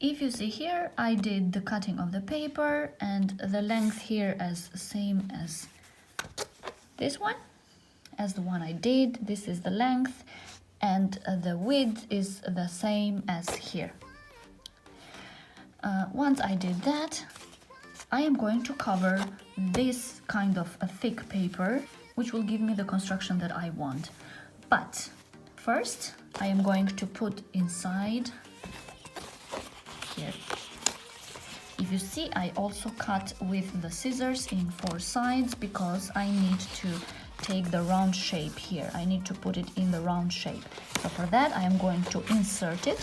If you see here, I did the cutting of the paper and the length here is same as this one, as the one I did. This is the length and the width is the same as here. Once I did that, I am going to cover this kind of a thick paper, which will give me the construction that I want. But first, I am going to put inside here. If you see, I also cut with the scissors in 4 sides because I need to take the round shape here. I need to put it in the round shape. So for that, I am going to insert it.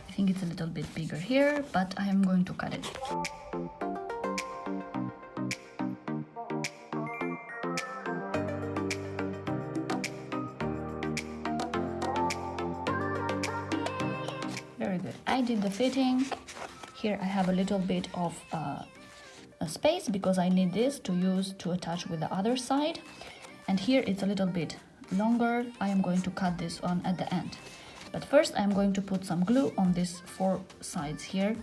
I think it's a little bit bigger here, but I am going to cut it. Very good. I did the fitting. Here I have a little bit of a space because I need this to use to attach with the other side. And here it's a little bit longer. I am going to cut this on at the end. But first I'm going to put some glue on these 4 sides here.